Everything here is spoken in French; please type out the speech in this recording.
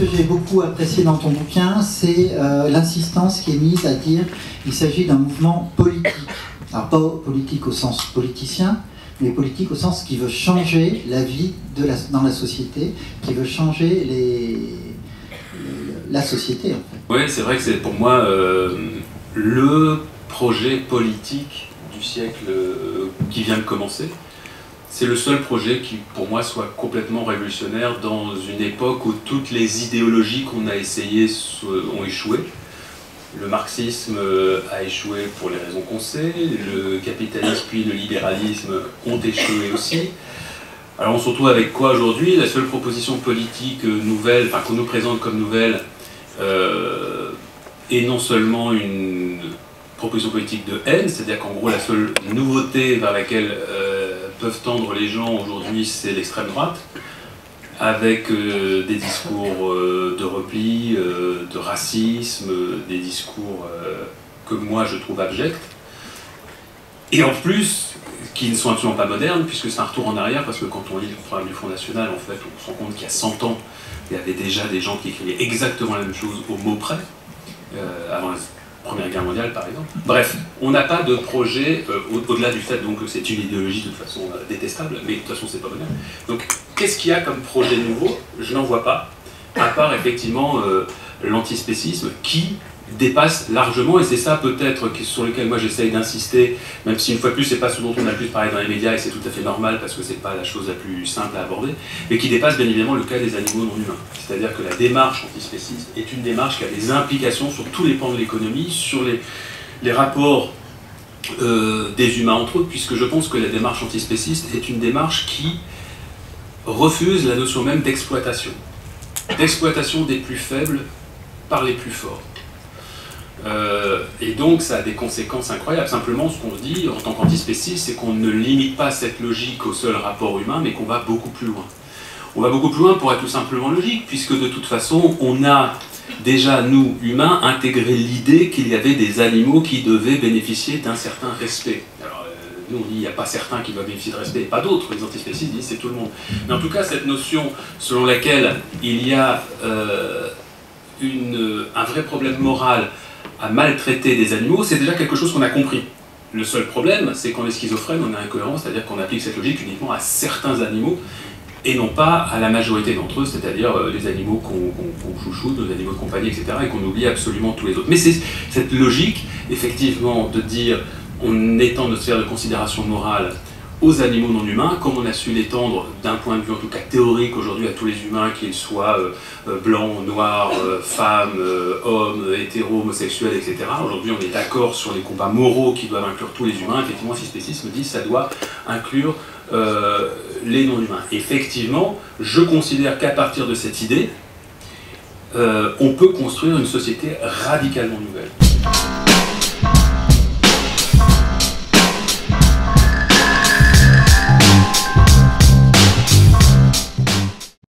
que j'ai beaucoup apprécié dans ton bouquin, c'est l'insistance qui est mise à dire qu'il s'agit d'un mouvement politique. Alors pas politique au sens politicien, mais politique au sens qui veut changer la vie dans la société, qui veut changer la société en fait. Oui, c'est vrai que c'est pour moi le projet politique du siècle qui vient de commencer. C'est le seul projet qui, pour moi, soit complètement révolutionnaire dans une époque où toutes les idéologies qu'on a essayées ont échoué. Le marxisme a échoué pour les raisons qu'on sait, le capitalisme puis le libéralisme ont échoué aussi. Alors on se retrouve avec quoi aujourd'hui? La seule proposition politique nouvelle, enfin qu'on nous présente comme nouvelle, est non seulement une proposition politique de haine, c'est-à-dire qu'en gros la seule nouveauté vers laquelle peuvent tendre les gens aujourd'hui, c'est l'extrême droite, avec des discours de repli, de racisme, des discours que moi je trouve abjects, et en plus, qui ne sont absolument pas modernes, puisque c'est un retour en arrière, parce que quand on lit le programme du Front National, en fait, on se rend compte qu'il y a 100 ans, il y avait déjà des gens qui écrivaient exactement la même chose au mot près, avant la Première Guerre mondiale par exemple. Bref, on n'a pas de projet, au-delà du fait donc, que c'est une idéologie de toute façon détestable, mais de toute façon c'est pas moderne. Donc qu'est-ce qu'il y a comme projet nouveau? Je n'en vois pas, à part effectivement l'antispécisme qui dépasse largement, et c'est ça peut-être sur lequel moi j'essaye d'insister, même si une fois de plus c'est pas ce dont on a le plus parlé dans les médias, et c'est tout à fait normal parce que c'est pas la chose la plus simple à aborder, mais qui dépasse bien évidemment le cas des animaux non humains. C'est-à-dire que la démarche antispéciste est une démarche qui a des implications sur tous les pans de l'économie, sur les rapports des humains entre eux, puisque je pense que la démarche antispéciste est une démarche qui refuse la notion même d'exploitation des plus faibles par les plus forts. Et donc ça a des conséquences incroyables. Simplement ce qu'on se dit en tant qu'antispéciste, c'est qu'on ne limite pas cette logique au seul rapport humain, mais qu'on va beaucoup plus loin. On va beaucoup plus loin pour être tout simplement logique, puisque de toute façon on a déjà, nous humains, intégré l'idée qu'il y avait des animaux qui devaient bénéficier d'un certain respect. Alors, nous on dit il n'y a pas certains qui doivent bénéficier de respect, et pas d'autres. Les antispécistes disent c'est tout le monde. Mais en tout cas cette notion selon laquelle il y a un vrai problème moral à maltraiter des animaux, c'est déjà quelque chose qu'on a compris. Le seul problème, c'est qu'on est schizophrène, on est incohérent, c'est-à-dire qu'on applique cette logique uniquement à certains animaux, et non pas à la majorité d'entre eux, c'est-à-dire les animaux qu'on chouchoute, nos animaux de compagnie, etc., et qu'on oublie absolument tous les autres. Mais c'est cette logique, effectivement, de dire, on étend notre sphère de considération morale aux animaux non humains, comme on a su l'étendre d'un point de vue en tout cas théorique aujourd'hui à tous les humains, qu'ils soient blancs, noirs, femmes, hommes, hétéros, homosexuels, etc. Aujourd'hui on est d'accord sur les combats moraux qui doivent inclure tous les humains. Effectivement, antispécisme dit que ça doit inclure les non humains. Effectivement, je considère qu'à partir de cette idée, on peut construire une société radicalement nouvelle.